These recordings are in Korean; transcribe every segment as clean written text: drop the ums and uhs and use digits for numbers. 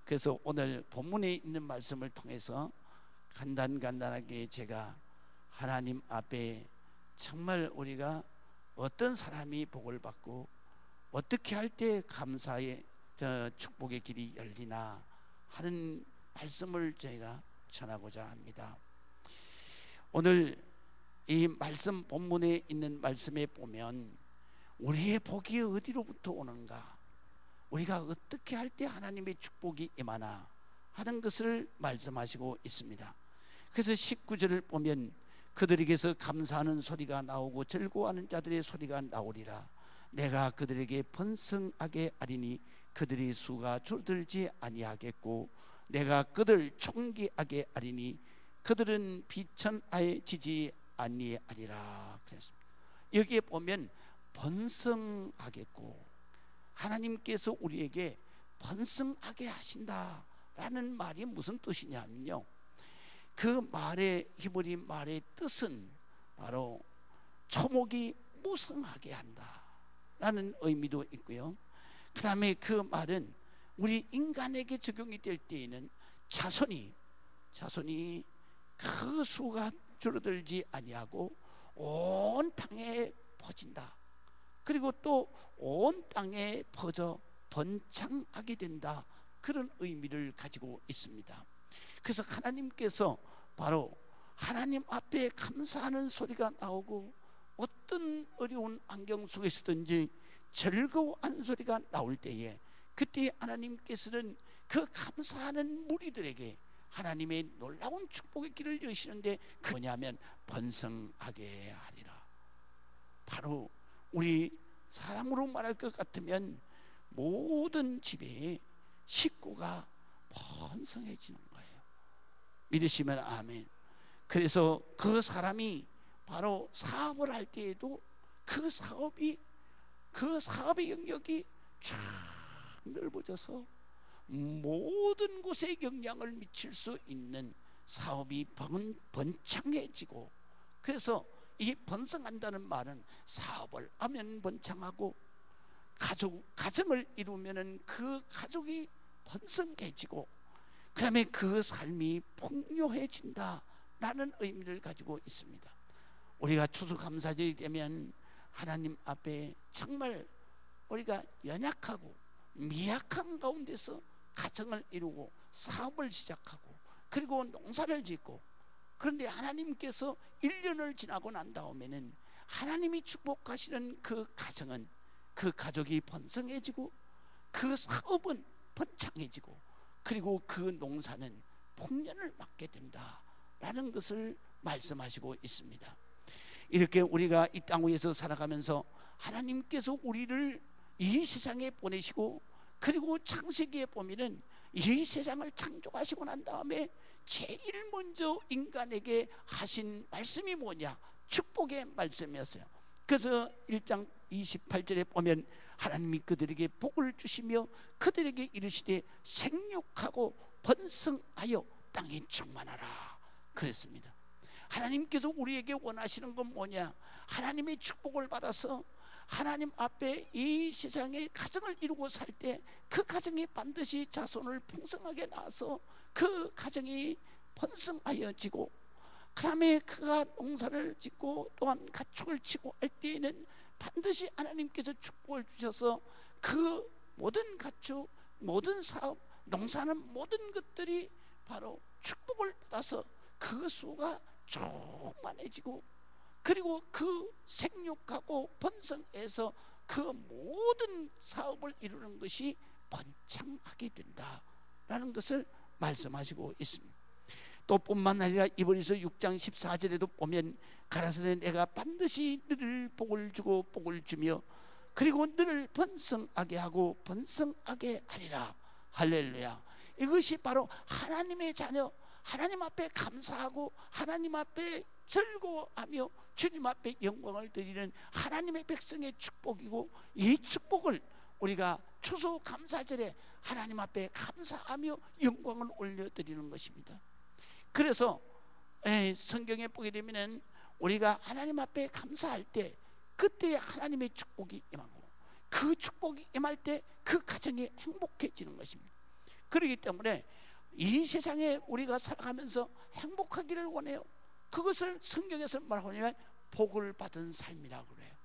그래서 오늘 본문에 있는 말씀을 통해서 간단하게 제가 하나님 앞에 정말 우리가 어떤 사람이 복을 받고 어떻게 할 때 감사의 축복의 길이 열리나 하는 말씀을 저희가 전하고자 합니다. 오늘 이 말씀 본문에 있는 말씀에 보면 우리의 복이 어디로부터 오는가, 우리가 어떻게 할 때 하나님의 축복이 임하나 하는 것을 말씀하시고 있습니다. 그래서 19절을 보면 그들에게서 감사하는 소리가 나오고 즐거워하는 자들의 소리가 나오리라. 내가 그들에게 번성하게 하리니 그들의 수가 줄어들지 아니하겠고 내가 그들 총기하게 하리니 그들은 비천하에 지지 아니하리라 그랬습니다. 여기에 보면 번성하겠고, 하나님께서 우리에게 번성하게 하신다라는 말이 무슨 뜻이냐면요, 그 말의 히브리 말의 뜻은 바로 초목이 무성하게 한다라는 의미도 있고요. 그 다음에 그 말은 우리 인간에게 적용이 될 때에는 자손이 그 수가 줄어들지 아니하고 온 땅에 퍼진다. 그리고 또 온 땅에 퍼져 번창하게 된다. 그런 의미를 가지고 있습니다. 그래서 하나님께서 바로 하나님 앞에 감사하는 소리가 나오고 어떤 어려운 환경 속에서든지 즐거워하는 소리가 나올 때에 그때 하나님께서는 그 감사하는 무리들에게 하나님의 놀라운 축복의 길을 여시는데 그 뭐냐면 번성하게 하리라. 바로 우리 사람으로 말할 것 같으면 모든 집에 식구가 번성해지는 거예요. 믿으시면 아멘. 그래서 그 사람이 바로 사업을 할 때에도 그 사업의 영역이 쫙 넓어져서 모든 곳에 영향을 미칠 수 있는 사업이 번창해지고, 그래서 이 번성한다는 말은 사업을 하면 번창하고 가정을 이루면은 그 가족이 번성해지고 그 다음에 그 삶이 풍요해진다라는 의미를 가지고 있습니다. 우리가 추수감사절이 되면 하나님 앞에 정말 우리가 연약하고 미약한 가운데서 가정을 이루고 사업을 시작하고 그리고 농사를 짓고, 그런데 하나님께서 1년을 지나고 난 다음에는 하나님이 축복하시는 그 가정은, 그 가족이 번성해지고 그 사업은 번창해지고 그리고 그 농사는 풍년을 맞게 된다라는 것을 말씀하시고 있습니다. 이렇게 우리가 이 땅 위에서 살아가면서 하나님께서 우리를 이 세상에 보내시고, 그리고 창세기에 보면은 이 세상을 창조하시고 난 다음에 제일 먼저 인간에게 하신 말씀이 뭐냐? 축복의 말씀이었어요. 그래서 1장 28절에 보면 하나님이 그들에게 복을 주시며 그들에게 이르시되 생육하고 번성하여 땅에 충만하라 그랬습니다. 하나님께서 우리에게 원하시는 건 뭐냐? 하나님의 축복을 받아서 하나님 앞에 이 세상에 가정을 이루고 살 때 그 가정이 반드시 자손을 풍성하게 낳아서 그 가정이 번성하여지고, 그 다음에 그가 농사를 짓고 또한 가축을 치고 할 때에는 반드시 하나님께서 축복을 주셔서 그 모든 가축, 모든 사업, 농사는 모든 것들이 바로 축복을 받아서 그 수가 충만해지고, 그리고 그 생육하고 번성해서 그 모든 사업을 이루는 것이 번창하게 된다라는 것을 말씀하시고 있습니다. 또 뿐만 아니라 이브리서 6장 14절에도 보면 가라사대 내가 반드시 너를 복을 주고 복을 주며 그리고 너를 번성하게 하고 번성하게 하리라. 할렐루야. 이것이 바로 하나님의 자녀, 하나님 앞에 감사하고 하나님 앞에 즐거워하며 주님 앞에 영광을 드리는 하나님의 백성의 축복이고, 이 축복을 우리가 추수감사절에 하나님 앞에 감사하며 영광을 올려드리는 것입니다. 그래서 성경에 보게 되면 우리가 하나님 앞에 감사할 때 그때 하나님의 축복이 임하고, 그 축복이 임할 때 그 가정이 행복해지는 것입니다. 그렇기 때문에 이 세상에 우리가 살아가면서 행복하기를 원해요. 그것을 성경에서 뭐라고 하냐면 복을 받은 삶이라고 그래요.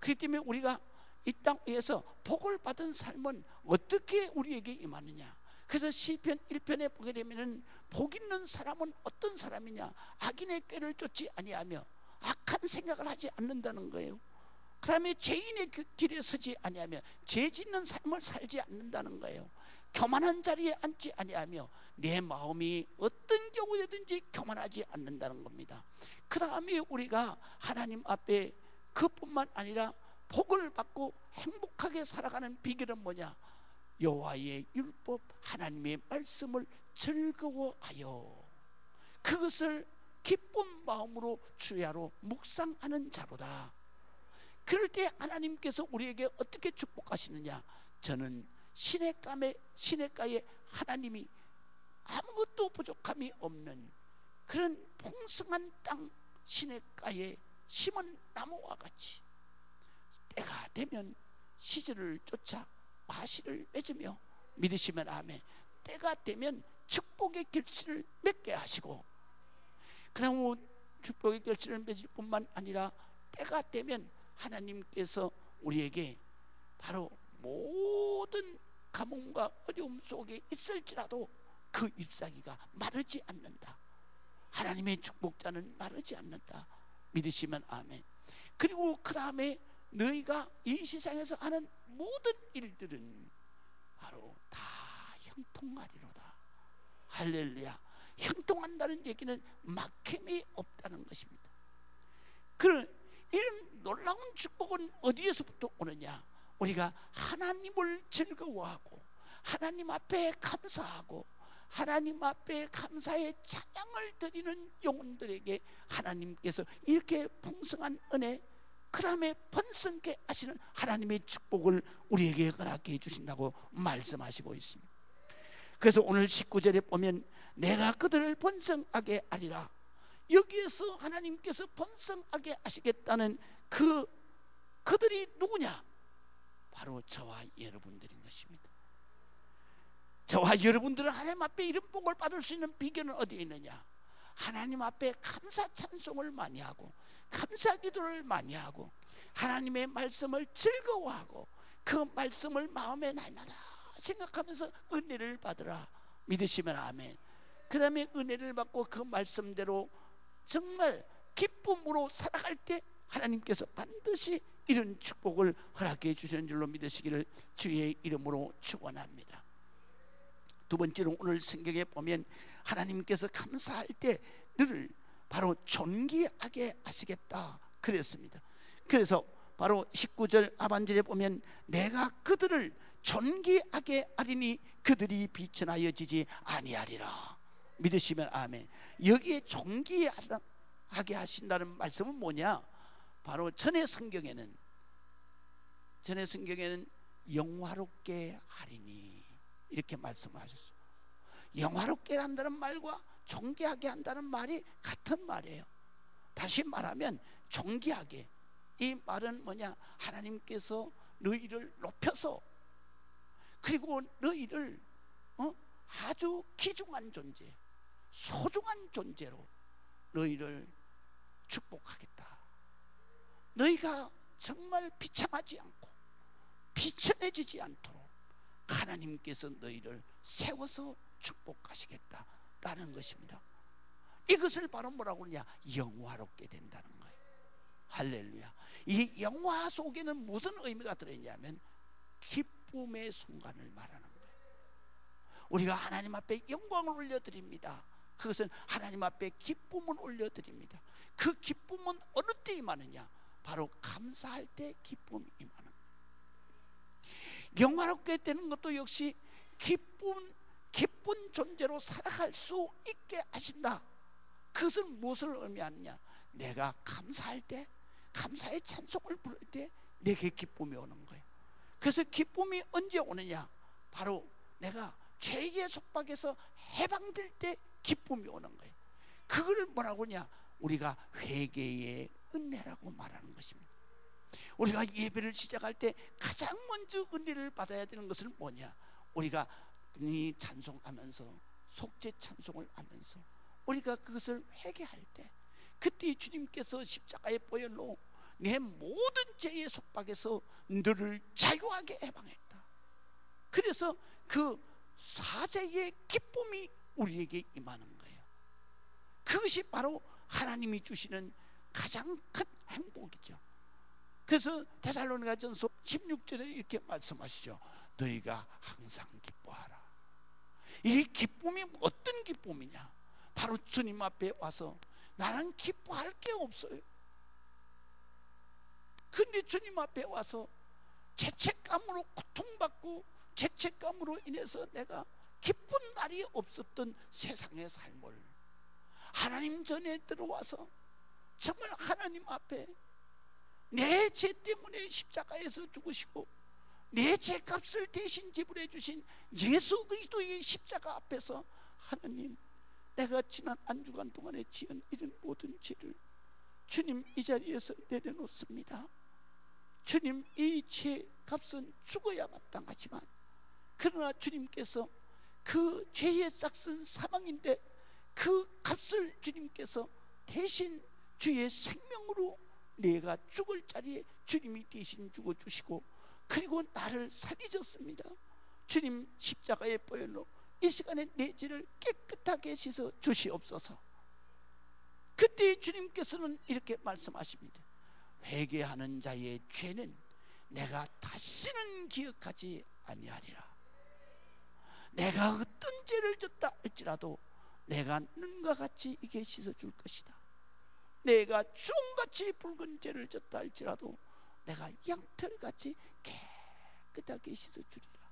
그렇기 때문에 우리가 이 땅 위에서 복을 받은 삶은 어떻게 우리에게 임하느냐. 그래서 시편 1편에 보게 되면은 복 있는 사람은 어떤 사람이냐, 악인의 꾀를 쫓지 아니하며 악한 생각을 하지 않는다는 거예요. 그 다음에 죄인의 길에 서지 아니하며 죄 짓는 삶을 살지 않는다는 거예요. 교만한 자리에 앉지 아니하며 내 마음이 어떤 경우에든지 교만하지 않는다는 겁니다. 그 다음에 우리가 하나님 앞에 그뿐만 아니라 복을 받고 행복하게 살아가는 비결은 뭐냐? 여호와의 율법, 하나님의 말씀을 즐거워하여 그것을 기쁜 마음으로 주야로 묵상하는 자로다. 그럴 때 하나님께서 우리에게 어떻게 축복하시느냐? 저는 시냇가에 하나님이 아무것도 부족함이 없는 그런 풍성한 땅 시냇가에 심은 나무와 같이 때가 되면 시절을 쫓아 과실을 맺으며, 믿으시면 아멘. 때가 되면 축복의 결실을 맺게 하시고, 그다음 축복의 결실을 맺을 뿐만 아니라 때가 되면 하나님께서 우리에게 바로 모든 가뭄과 어려움 속에 있을지라도 그 잎사귀가 마르지 않는다. 하나님의 축복자는 마르지 않는다. 믿으시면 아멘. 그리고 그 다음에 너희가 이 세상에서 하는 모든 일들은 바로 다 형통하리로다. 할렐루야. 형통한다는 얘기는 막힘이 없다는 것입니다. 그런 이런 놀라운 축복은 어디에서부터 오느냐? 우리가 하나님을 즐거워하고 하나님 앞에 감사하고 하나님 앞에 감사의 찬양을 드리는 영혼들에게 하나님께서 이렇게 풍성한 은혜, 그 다음에 번성케 하시는 하나님의 축복을 우리에게 허락해 주신다고 말씀하시고 있습니다. 그래서 오늘 19절에 보면 내가 그들을 번성하게 하리라. 여기에서 하나님께서 번성하게 하시겠다는 그들이 누구냐? 바로 저와 여러분들인 것입니다. 저와 여러분들은 하나님 앞에 이런 복을 받을 수 있는 비결은 어디에 있느냐? 하나님 앞에 감사 찬송을 많이 하고 감사 기도를 많이 하고 하나님의 말씀을 즐거워하고 그 말씀을 마음에 날마다 생각하면서 은혜를 받으라. 믿으시면 아멘. 그 다음에 은혜를 받고 그 말씀대로 정말 기쁨으로 살아갈 때 하나님께서 반드시 이런 축복을 허락해 주시는 줄로 믿으시기를 주의 이름으로 축원합니다. 두 번째로 오늘 성경에 보면 하나님께서 감사할 때 너를 바로 존귀하게 하시겠다 그랬습니다. 그래서 바로 19절 하반절에 보면 내가 그들을 존귀하게 하리니 그들이 비천하여지지 아니하리라. 믿으시면 아멘. 여기에 존귀하게 하신다는 말씀은 뭐냐? 바로 전의 성경에는 영화롭게 하리니 이렇게 말씀을 하셨어요. 영화롭게 한다는 말과 존귀하게 한다는 말이 같은 말이에요. 다시 말하면 존귀하게, 이 말은 뭐냐? 하나님께서 너희를 높여서 그리고 너희를 아주 귀중한 존재, 소중한 존재로 너희를 축복하겠다. 너희가 정말 비참하지 않고 비천해지지 않도록 하나님께서 너희를 세워서 축복하시겠다라는 것입니다. 이것을 바로 뭐라고 그러냐? 영화롭게 된다는 거예요. 할렐루야. 이 영화 속에는 무슨 의미가 들어있냐면 기쁨의 순간을 말하는 거예요. 우리가 하나님 앞에 영광을 올려드립니다. 그것은 하나님 앞에 기쁨을 올려드립니다. 그 기쁨은 어느 때 임하느냐? 바로 감사할 때 기쁨이 임하는 거예요. 영화롭게 되는 것도 역시 기쁜 존재로 살아갈 수 있게 하신다. 그것은 무엇을 의미하느냐? 내가 감사할 때, 감사의 찬송을 부를 때 내게 기쁨이 오는 거예요. 그래서 기쁨이 언제 오느냐? 바로 내가 죄의 속박에서 해방될 때 기쁨이 오는 거예요. 그거를 뭐라고 하냐? 우리가 회개의 은혜라고 말하는 것입니다. 우리가 예배를 시작할 때 가장 먼저 은혜를 받아야 되는 것은 뭐냐? 우리가 찬송하면서 속죄 찬송을 하면서 우리가 그것을 회개할 때, 그때 주님께서 십자가의 보혈로 내 모든 죄의 속박에서 너를 자유하게 해방했다. 그래서 그 사죄의 기쁨이 우리에게 임하는 거예요. 그것이 바로 하나님이 주시는 가장 큰 행복이죠. 그래서 데살로니가전서 16절에 이렇게 말씀하시죠. 너희가 항상 기뻐하라. 이 기쁨이 어떤 기쁨이냐? 바로 주님 앞에 와서 나는 기뻐할 게 없어요. 근데 주님 앞에 와서 죄책감으로 고통받고 죄책감으로 인해서 내가 기쁜 날이 없었던 세상의 삶을 하나님 전에 들어와서 정말 하나님 앞에 내 죄 때문에 십자가에서 죽으시고 내 죄값을 대신 지불해 주신 예수 그리스도의 십자가 앞에서 하나님, 내가 지난 한 주간 동안에 지은 이런 모든 죄를 주님 이 자리에서 내려놓습니다. 주님, 이 죄값은 죽어야 마땅하지만 그러나 주님께서 그 죄의 싹은 사망인데 그 값을 주님께서 대신 주의 생명으로 내가 죽을 자리에 주님이 대신 죽어주시고 그리고 나를 살리셨습니다. 주님 십자가의 보혈로 이 시간에 내 죄를 깨끗하게 씻어 주시옵소서. 그때 주님께서는 이렇게 말씀하십니다. 회개하는 자의 죄는 내가 다시는 기억하지 아니하리라. 내가 어떤 죄를 졌다 할지라도 내가 눈과 같이 이게 씻어줄 것이다. 내가 주홍같이 붉은 죄를 졌다 할지라도 내가 양털같이 깨끗하게 씻어주리라.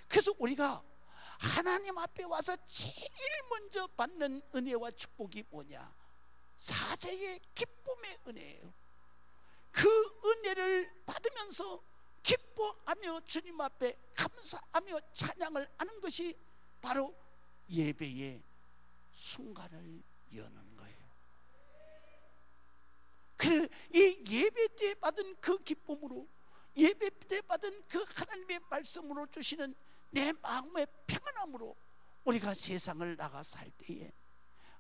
그래서 우리가 하나님 앞에 와서 제일 먼저 받는 은혜와 축복이 뭐냐? 사죄의 기쁨의 은혜예요. 그 은혜를 받으면서 기뻐하며 주님 앞에 감사하며 찬양을 하는 것이 바로 예배의 순간을 여는 거예요. 이 예배 때 받은 그 기쁨으로, 예배 때 받은 그 하나님의 말씀으로 주시는 내 마음의 평안함으로 우리가 세상을 나가 살 때에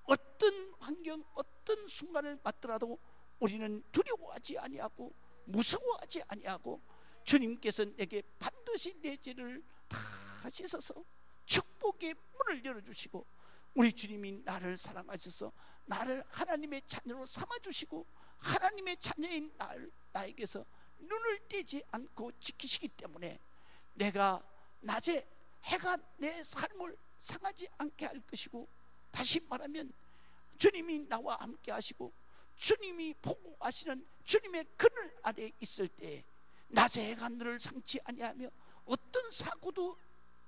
어떤 환경, 어떤 순간을 맞더라도 우리는 두려워하지 아니하고 무서워하지 아니하고 주님께서 내게 반드시 내 죄를 다 씻어서 축복의 문을 열어주시고 우리 주님이 나를 사랑하셔서 나를 하나님의 자녀로 삼아주시고 하나님의 자녀인 나에게서 눈을 떼지 않고 지키시기 때문에 내가 낮에 해가 내 삶을 상하지 않게 할 것이고, 다시 말하면 주님이 나와 함께 하시고 주님이 보호하시는 주님의 그늘 아래 있을 때 낮에 해가 너를 상치 아니하며 어떤 사고도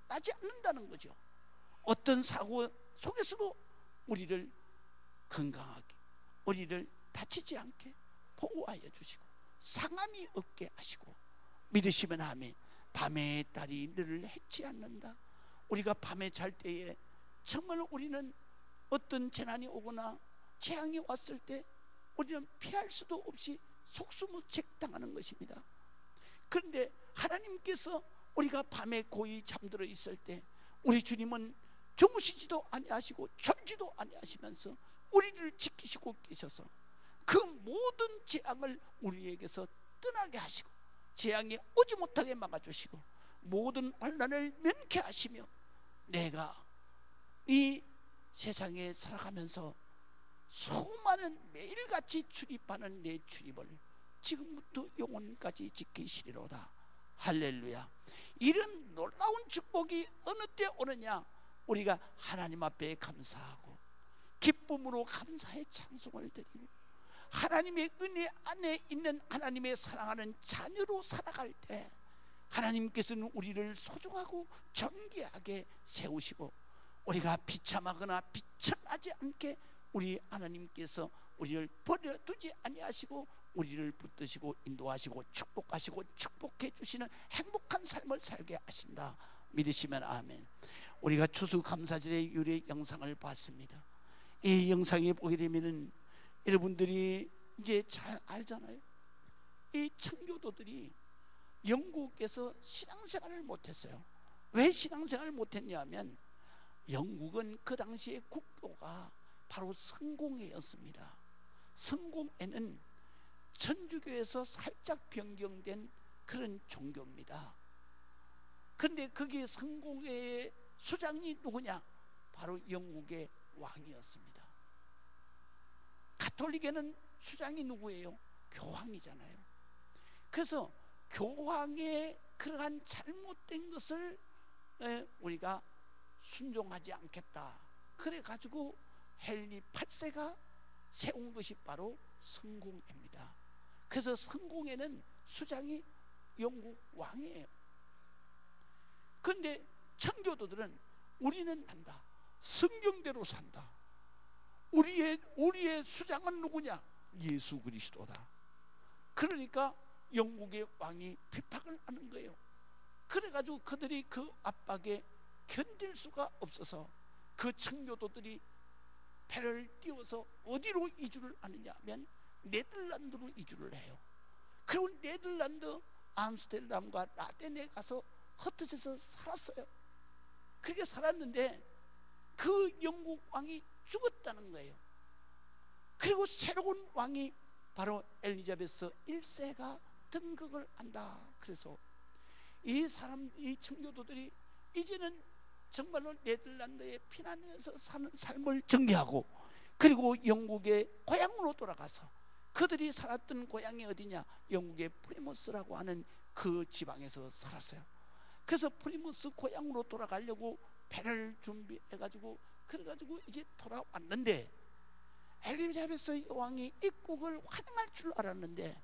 나지 않는다는 거죠. 어떤 사고 속에서도 우리를 건강하게, 우리를 다치지 않게 보호하여 주시고 상함이 없게 하시고, 믿으시면 아멘. 밤의 달이 너를 해치 않는다. 우리가 밤에 잘 때에 정말 우리는 어떤 재난이 오거나 재앙이 왔을 때 우리는 피할 수도 없이 속수무책 당하는 것입니다. 그런데 하나님께서 우리가 밤에 고이 잠들어 있을 때 우리 주님은 주무시지도 아니하시고 졸지도 아니하시면서 우리를 지키시고 계셔서 그 모든 재앙을 우리에게서 떠나게 하시고 재앙이 오지 못하게 막아주시고 모든 환난을 면케하시며 내가 이 세상에 살아가면서 수많은 매일같이 출입하는 내 출입을 지금부터 영원까지 지키시리로다. 할렐루야. 이런 놀라운 축복이 어느 때 오느냐? 우리가 하나님 앞에 감사하고 기쁨으로 감사의 찬송을 드리고 하나님의 은혜 안에 있는 하나님의 사랑하는 자녀로 살아갈 때 하나님께서는 우리를 소중하고 존귀하게 세우시고 우리가 비참하거나 비천하지 않게 우리 하나님께서 우리를 버려두지 아니하시고 우리를 붙드시고 인도하시고 축복하시고 축복해 주시는 행복한 삶을 살게 하신다. 믿으시면 아멘. 우리가 추수감사절의 유래 영상을 봤습니다. 이 영상에 보게 되면은 여러분들이 이제 잘 알잖아요. 이 청교도들이 영국에서 신앙생활을 못했어요. 왜 신앙생활을 못했냐 하면 영국은 그 당시에 국교가 바로 성공회였습니다. 성공회는 천주교에서 살짝 변경된 그런 종교입니다. 그런데 거기에 성공회의 수장이 누구냐? 바로 영국의 왕이었습니다. 가톨릭에는 수장이 누구예요? 교황이잖아요. 그래서 교황의 그러한 잘못된 것을 우리가 순종하지 않겠다. 그래가지고 헨리 8세가 세운 것이 바로 성공회입니다. 그래서 성공회는 수장이 영국 왕이에요. 그런데 청교도들은 우리는 난다, 성경대로 산다. 우리의 수장은 누구냐? 예수 그리스도다. 그러니까 영국의 왕이 핍박을 하는 거예요. 그래가지고 그들이 그 압박에 견딜 수가 없어서 그 청교도들이 배를 띄워서 어디로 이주를 하느냐 하면 네덜란드로 이주를 해요. 그리고 네덜란드 암스테르담과 라덴에 가서 흩어져서 살았어요. 그렇게 살았는데 그 영국 왕이 죽었다는 거예요. 그리고 새로운 왕이 바로 엘리자베스 1세가 등극을 한다. 그래서 이 청교도들이 이제는 정말로 네덜란드에 피난해서 사는 삶을 전개하고, 그리고 영국의 고향으로 돌아가서 그들이 살았던 고향이 어디냐? 영국의 프리머스라고 하는 그 지방에서 살았어요. 그래서 프리머스 고향으로 돌아가려고 배를 준비해가지고 그래가지고 이제 돌아왔는데, 엘리자베스 여왕이 입국을 환영할 줄 알았는데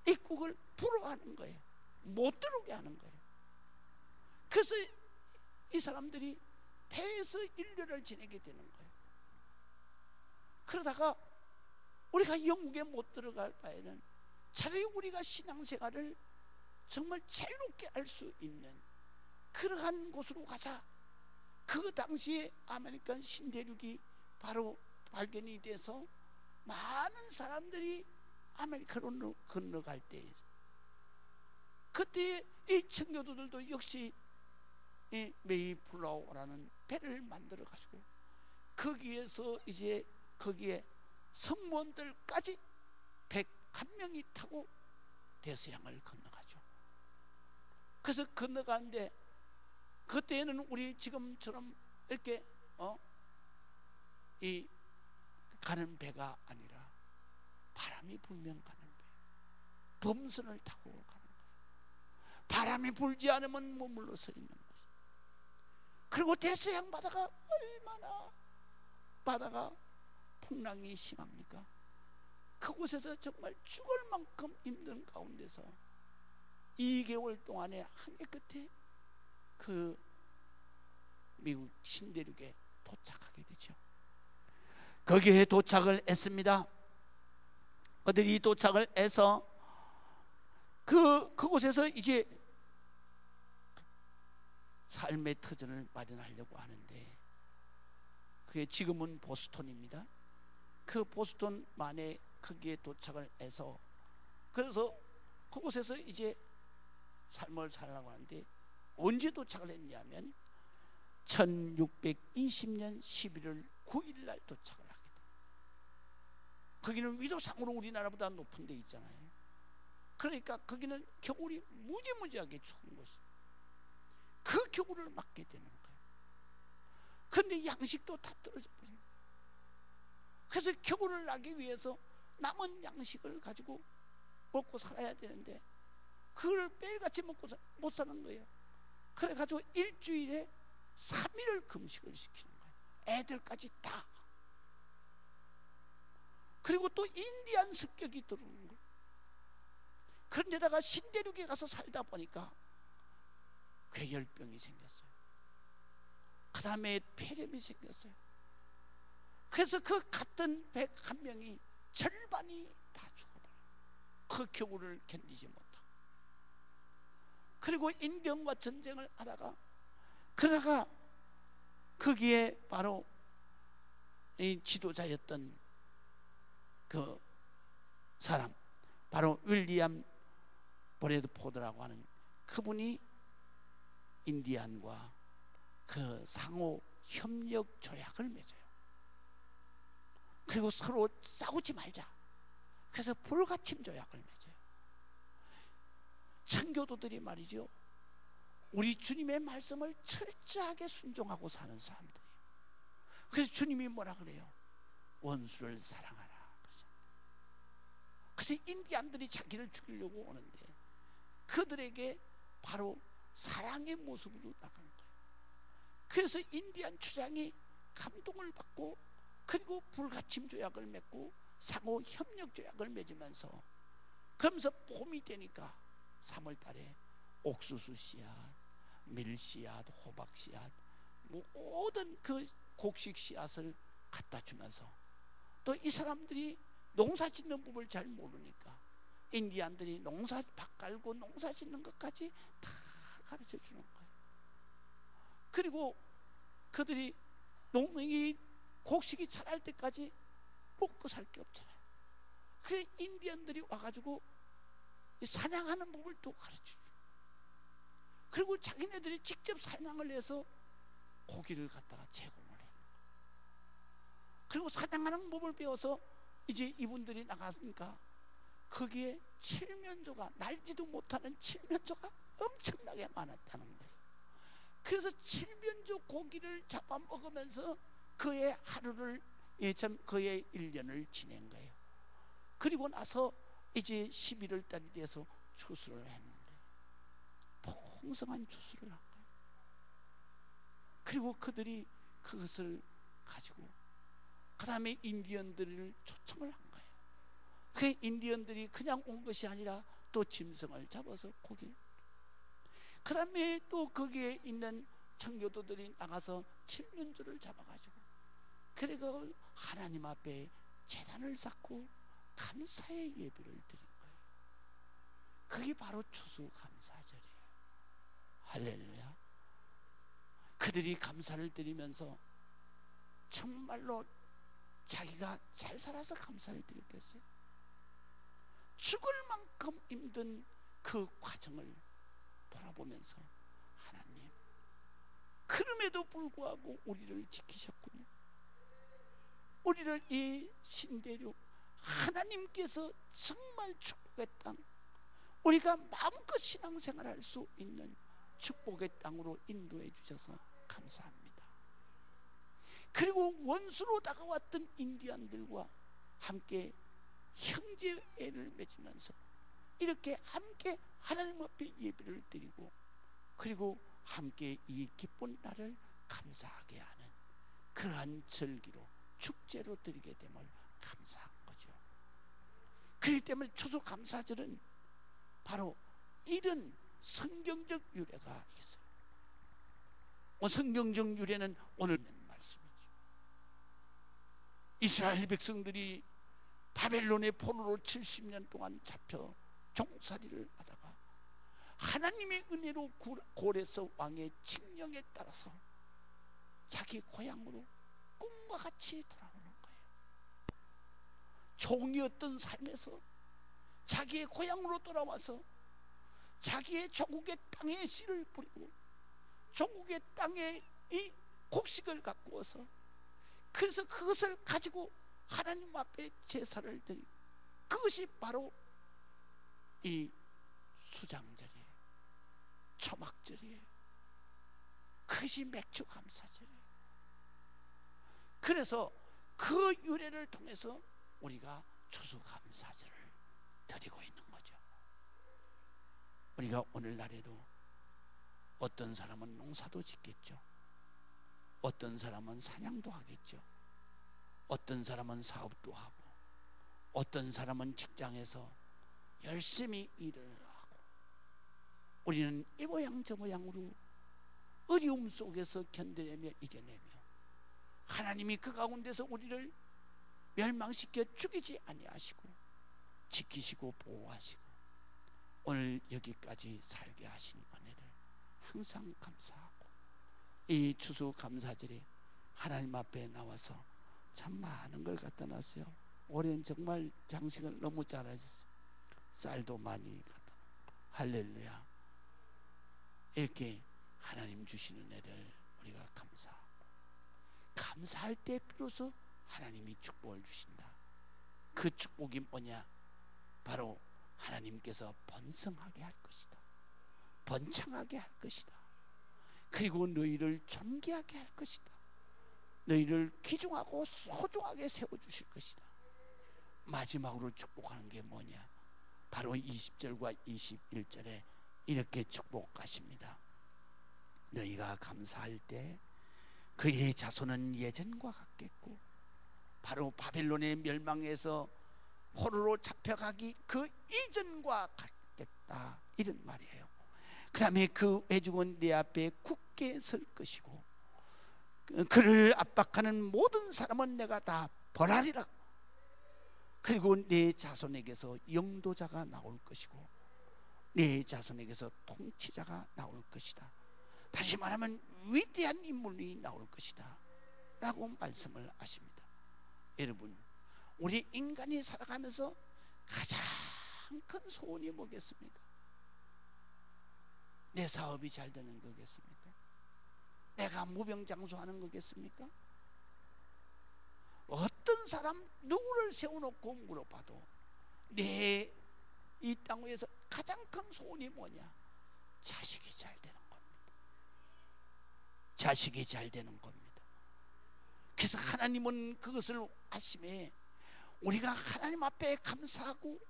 입국을 불허하는 거예요. 못 들어오게 하는 거예요. 그래서 이 사람들이 배에서 일년을 지내게 되는 거예요. 그러다가 우리가 영국에 못 들어갈 바에는 차라리 우리가 신앙생활을 정말 자유롭게 할 수 있는 그러한 곳으로 가자. 그 당시에 아메리칸 신대륙이 바로 발견이 돼서 많은 사람들이 아메리카로 건너갈 때, 그때 이 청교도들도 역시 이 메이플라워라는 배를 만들어 가지고 거기에서 이제 거기에 성무원들까지 101명이 타고 대서양을 건너가죠. 그래서 건너가는데 그때는 우리 지금처럼 이렇게 이 가는 배가 아니라 바람이 불면 가는 배, 범선을 타고 가는 거예요. 바람이 불지 않으면 머물러 서 있는 거죠. 그리고 대서양 바다가 얼마나 바다가 풍랑이 심합니까? 그곳에서 정말 죽을 만큼 힘든 가운데서 2개월 동안의 항해 끝에 그 미국 신대륙에 도착하게 되죠. 거기에 도착을 했습니다. 그들이 도착을 해서 그곳에서 이제 삶의 터전을 마련하려고 하는데, 그게 지금은 보스턴입니다. 그 보스턴만에 거기에 도착을 해서 그래서 그곳에서 이제 삶을 살려고 하는데, 언제 도착을 했냐면 1620년 11월 9일 날 도착을 하게 돼요. 거기는 위도상으로 우리나라보다 높은 데 있잖아요. 그러니까 거기는 겨울이 무지무지하게 추운 곳이, 그 겨울을 맞게 되는 거예요. 그런데 양식도 다 떨어져 버려요. 그래서 겨울을 나기 위해서 남은 양식을 가지고 먹고 살아야 되는데 그걸 매일같이 먹고 못 사는 거예요. 그래가지고 일주일에 3일을 금식을 시키는 거예요. 애들까지 다. 그리고 또 인디안 습격이 들어오는 거예요. 그런데다가 신대륙에 가서 살다 보니까 괴혈병이 생겼어요. 그 다음에 폐렴이 생겼어요. 그래서 그 갔던 101명이 절반이 다 죽어버려요. 그 겨울을 견디지 못하고. 그리고 인병과 전쟁을 하다가 그러다가 거기에 바로 이 지도자였던 그 사람, 바로 윌리엄 브래드포드라고 하는 그분이 인디안과 그 상호 협력 조약을 맺어요. 그리고 서로 싸우지 말자. 그래서 불가침 조약을 맺어요. 청교도들이 말이죠, 우리 주님의 말씀을 철저하게 순종하고 사는 사람들이. 그래서 주님이 뭐라 그래요? 원수를 사랑하라. 그래서 인디안들이 자기를 죽이려고 오는데 그들에게 바로 사랑의 모습으로 나가는 거예요. 그래서 인디안 추장이 감동을 받고 그리고 불가침 조약을 맺고 상호 협력 조약을 맺으면서, 그러면서 봄이 되니까 3월 달에 옥수수 씨앗, 밀 씨앗, 호박 씨앗, 모든 그 곡식 씨앗을 갖다 주면서, 또 이 사람들이 농사 짓는 법을 잘 모르니까 인디안들이 농사 밭 깔고 농사 짓는 것까지 다 가르쳐 주는 거예요. 그리고 그들이 이 곡식이 자랄 때까지 먹고 살 게 없잖아요. 그래 인디안들이 와가지고 사냥하는 법을 또 가르쳐주고, 그리고 자기네들이 직접 사냥을 해서 고기를 갖다가 제공을 해요. 그리고 사냥하는 법을 배워서 이제 이분들이 나갔으니까 거기에 칠면조가, 날지도 못하는 칠면조가 엄청나게 많았다는 거예요. 그래서 칠면조 고기를 잡아먹으면서 그의 하루를, 그의 1년을 지낸 거예요. 그리고 나서 이제 11월 달이 돼서 추수를 했는데 풍성한 추수를 한 거예요. 그리고 그들이 그것을 가지고 그 다음에 인디언들을 초청을 한 거예요. 그 인디언들이 그냥 온 것이 아니라 또 짐승을 잡아서 고기를, 그 다음에 또 거기에 있는 청교도들이 나가서 칠면조를 잡아가지고 그리고 하나님 앞에 제단을 쌓고 감사의 예배를 드린 거예요. 그게 바로 추수감사절이에요. 할렐루야. 그들이 감사를 드리면서 정말로 자기가 잘 살아서 감사를 드렸겠어요? 죽을 만큼 힘든 그 과정을 돌아보면서 하나님, 그럼에도 불구하고 우리를 지키셨군요. 우리를 이 신대륙 하나님께서 정말 축복의 땅, 우리가 마음껏 신앙생활할 수 있는 축복의 땅으로 인도해 주셔서 감사합니다. 그리고 원수로 다가왔던 인디안들과 함께 형제애를 맺으면서 이렇게 함께 하나님 앞에 예배를 드리고, 그리고 함께 이 기쁜 날을 감사하게 하는 그러한 절기로, 축제로 드리게 됨을 감사한 거죠. 그렇기 때문에 추수감사절은 바로 이런 성경적 유래가 있어요. 성경적 유래는 오늘 말씀이죠. 이스라엘 백성들이 바벨론의 포로로 70년 동안 잡혀 종살이를 하다가 하나님의 은혜로 고레스 왕의 칙령에 따라서 자기 고향으로 꿈과 같이 돌아오는 거예요. 종이었던 삶에서 자기의 고향으로 돌아와서 자기의 조국의 땅에 씨를 뿌리고 조국의 땅에 이 곡식을 갖고 와서, 그래서 그것을 가지고 하나님 앞에 제사를 드리고, 그것이 바로 이 수장절이에요. 초막절이에요. 그것이 맥주 감사절이에요. 그래서 그 유래를 통해서 우리가 추수감사절을 드리고 있는 거죠. 우리가 오늘날에도 어떤 사람은 농사도 짓겠죠. 어떤 사람은 사냥도 하겠죠. 어떤 사람은 사업도 하고, 어떤 사람은 직장에서 열심히 일을 하고, 우리는 이 모양 저 모양으로 어려움 속에서 견뎌내며 이겨내며 하나님이 그 가운데서 우리를 멸망시켜 죽이지 아니하시고 지키시고 보호하시고 오늘 여기까지 살게 하신 은혜를 항상 감사하고, 이 추수감사절에 하나님 앞에 나와서 참 많은 걸 갖다 놨어요. 올해는 정말 장식을 너무 잘하셨어요. 쌀도 많이 갖다 놓고, 할렐루야. 이렇게 하나님 주시는 은혜를 우리가 감사할 때 비로소 하나님이 축복을 주신다. 그 축복이 뭐냐? 바로 하나님께서 번성하게 할 것이다. 번창하게 할 것이다. 그리고 너희를 존귀하게 할 것이다. 너희를 귀중하고 소중하게 세워주실 것이다. 마지막으로 축복하는 게 뭐냐? 바로 20절과 21절에 이렇게 축복하십니다. 너희가 감사할 때 그의 자손은 예전과 같겠고, 바로 바벨론의 멸망에서 포로로 잡혀가기 그 이전과 같겠다, 이런 말이에요. 그 다음에 그 회중은 내 앞에 굳게 설 것이고, 그를 압박하는 모든 사람은 내가 다 벌하리라. 그리고 내 자손에게서 영도자가 나올 것이고, 내 자손에게서 통치자가 나올 것이다. 다시 말하면 위대한 인물이 나올 것이다 라고 말씀을 하십니다. 여러분, 우리 인간이 살아가면서 가장 큰 소원이 뭐겠습니까? 내 사업이 잘 되는 거겠습니까? 내가 무병장수하는 거겠습니까? 어떤 사람 누구를 세워놓고 물어봐도 내 이 땅 위에서 가장 큰 소원이 뭐냐? 자식이 잘 되는 겁니다. 자식이 잘 되는 겁니다. 그래서 하나님은 그것을 아심에 우리가 하나님 앞에 감사하고,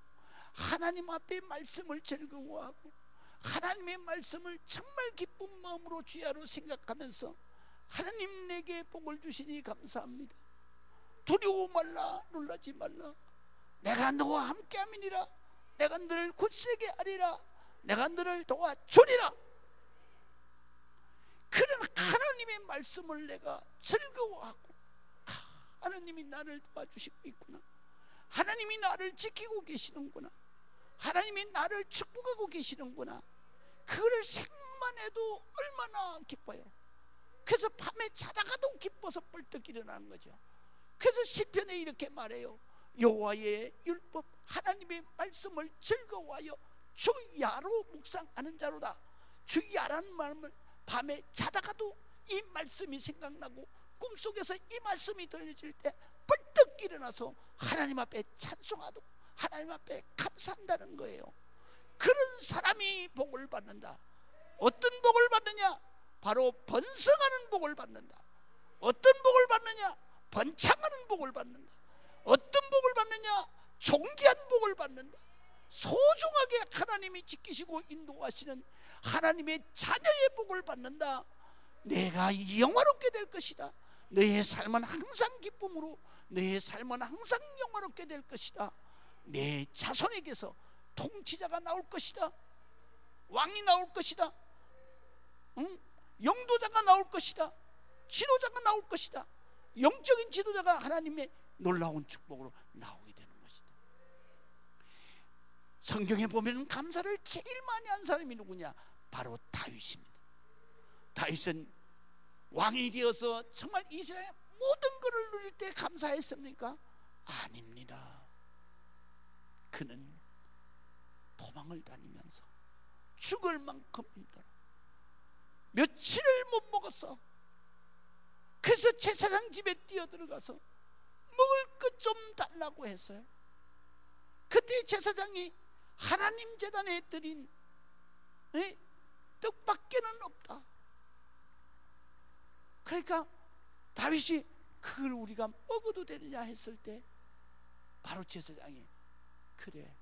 하나님 앞에 말씀을 즐거워하고, 하나님의 말씀을 정말 기쁜 마음으로 주야로 생각하면서 하나님 내게 복을 주시니 감사합니다. 두려워 말라, 놀라지 말라. 내가 너와 함께함이니라. 내가 너를 굳세게 하리라. 내가 너를 도와주리라. 그런 하나님의 말씀을 내가 즐거워하고, 하나님이 나를 도와주시고 있구나, 하나님이 나를 지키고 계시는구나, 하나님이 나를 축복하고 계시는구나, 그거를 생각만 해도 얼마나 기뻐요. 그래서 밤에 자다가도 기뻐서 벌떡 일어나는 거죠. 그래서 시편에 이렇게 말해요. 여호와의 율법, 하나님의 말씀을 즐거워하여 주야로 묵상하는 자로다. 주야라는 말은 밤에 자다가도 이 말씀이 생각나고, 꿈속에서 이 말씀이 들려질 때 벌떡 일어나서 하나님 앞에 찬송하고 하나님 앞에 감사한다는 거예요. 그런 사람이 복을 받는다. 어떤 복을 받느냐? 바로 번성하는 복을 받는다. 어떤 복을 받느냐? 번창하는 복을 받는다. 어떤 복을 받느냐? 존귀한 복을 받는다. 소중하게 하나님이 지키시고 인도하시는 하나님의 자녀의 복을 받는다. 내가 영화롭게 될 것이다. 너의 삶은 항상 기쁨으로, 너의 삶은 항상 영화롭게 될 것이다. 내 자손에게서 통치자가 나올 것이다. 왕이 나올 것이다. 영도자가 나올 것이다. 지도자가 나올 것이다. 영적인 지도자가 하나님의 놀라운 축복으로 나오게 되는 것이다. 성경에 보면 감사를 제일 많이 한 사람이 누구냐? 바로 다윗입니다. 다윗은 왕이 되어서 정말 이 세상의 모든 것을 누릴 때 감사했습니까? 아닙니다. 그는 도망을 다니면서 죽을 만큼 힘들어 며칠을 못 먹었어. 그래서 제사장 집에 뛰어들어가서 먹을 것 좀 달라고 했어요. 그때 제사장이 하나님 제단에 드린 떡밖에는 없다. 그러니까 다윗이 그걸 우리가 먹어도 되느냐 했을 때 바로 제사장이, 그래,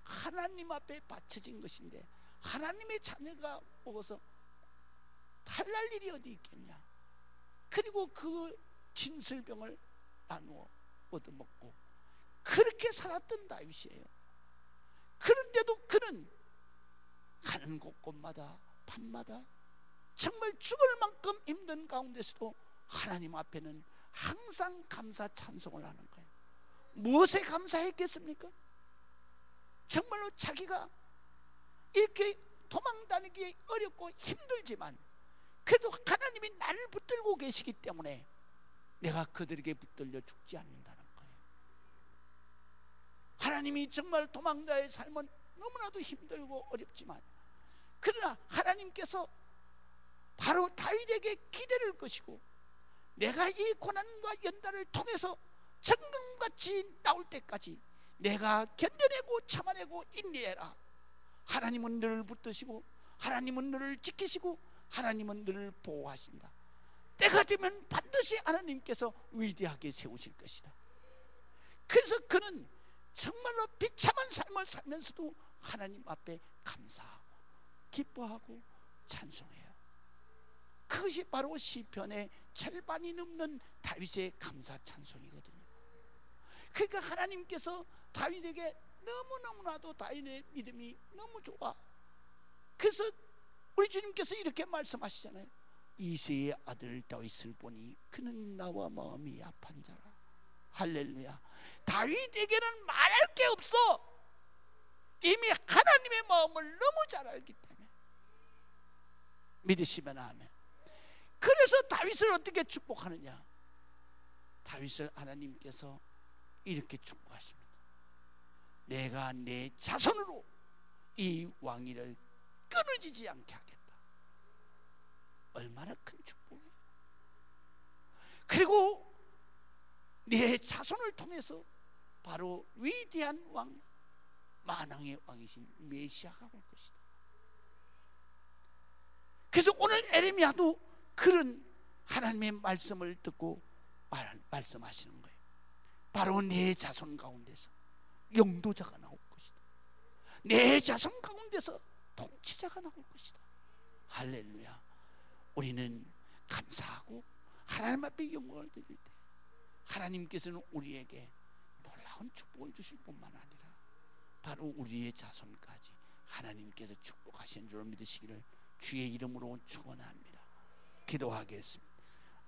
하나님 앞에 바쳐진 것인데 하나님의 자녀가 먹어서 탈날 일이 어디 있겠냐. 그리고 그 진설병을 나누어 얻어먹고 그렇게 살았던 다윗이에요. 그런데도 그는 가는 곳곳마다 밤마다 정말 죽을 만큼 힘든 가운데서도 하나님 앞에는 항상 감사 찬송을 하는 거예요. 무엇에 감사했겠습니까? 정말로 자기가 이렇게 도망다니기 어렵고 힘들지만 그래도 하나님이 나를 붙들고 계시기 때문에 내가 그들에게 붙들려 죽지 않는다는 거예요. 하나님이 정말 도망자의 삶은 너무나도 힘들고 어렵지만, 그러나 하나님께서 바로 다윗에게 기대를 것이고 내가 이 고난과 연단을 통해서 정금같이 나올 때까지 내가 견뎌내고 참아내고 인내해라. 하나님은 너를 붙드시고 하나님은 너를 지키시고 하나님은 너를 보호하신다. 때가 되면 반드시 하나님께서 위대하게 세우실 것이다. 그래서 그는 정말로 비참한 삶을 살면서도 하나님 앞에 감사하고 기뻐하고 찬송해요. 그것이 바로 시편의 절반이 넘는 다윗의 감사 찬송이거든요. 그러니까 하나님께서 다윗에게 너무너무나도 다윗의 믿음이 너무 좋아. 그래서 우리 주님께서 이렇게 말씀하시잖아요. 이새의 아들 다윗을 보니 그는 나와 마음이 합한 자라. 할렐루야. 다윗에게는 말할 게 없어. 이미 하나님의 마음을 너무 잘 알기 때문에. 믿으시면 아멘. 그래서 다윗을 어떻게 축복하느냐? 다윗을 하나님께서 이렇게 축복하십니다. 내가 내 자손으로 이 왕위를 끊어지지 않게 하겠다. 얼마나 큰 축복이에요. 그리고 내 자손을 통해서 바로 위대한 왕, 만왕의 왕이신 메시아가 올 것이다. 그래서 오늘 에레미야도 그런 하나님의 말씀을 듣고 말씀하시는 거예요. 바로 내 자손 가운데서 영도자가 나올 것이다. 내 자손 가운데서 통치자가 나올 것이다. 할렐루야. 우리는 감사하고 하나님 앞에 영광을 드릴 때 하나님께서는 우리에게 놀라운 축복을 주실 뿐만 아니라 바로 우리의 자손까지 하나님께서 축복하신 줄 믿으시기를 주의 이름으로 축원합니다. 기도하겠습니다.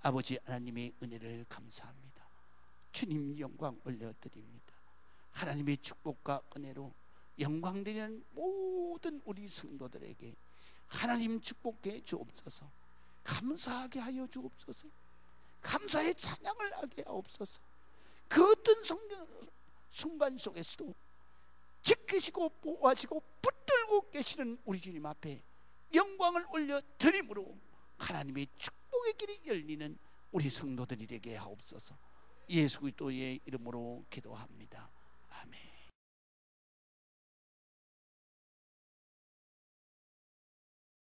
아버지 하나님의 은혜를 감사합니다. 주님 영광 올려드립니다. 하나님의 축복과 은혜로 영광드리는 모든 우리 성도들에게 하나님 축복해 주옵소서. 감사하게 하여 주옵소서. 감사의 찬양을 하게 하옵소서. 그 어떤 순간 속에서도 지키시고 보호하시고 붙들고 계시는 우리 주님 앞에 영광을 올려드림으로 하나님의 축복의 길이 열리는 우리 성도들이 되게 하옵소서. 예수 그리스도의 이름으로 기도합니다. 아멘.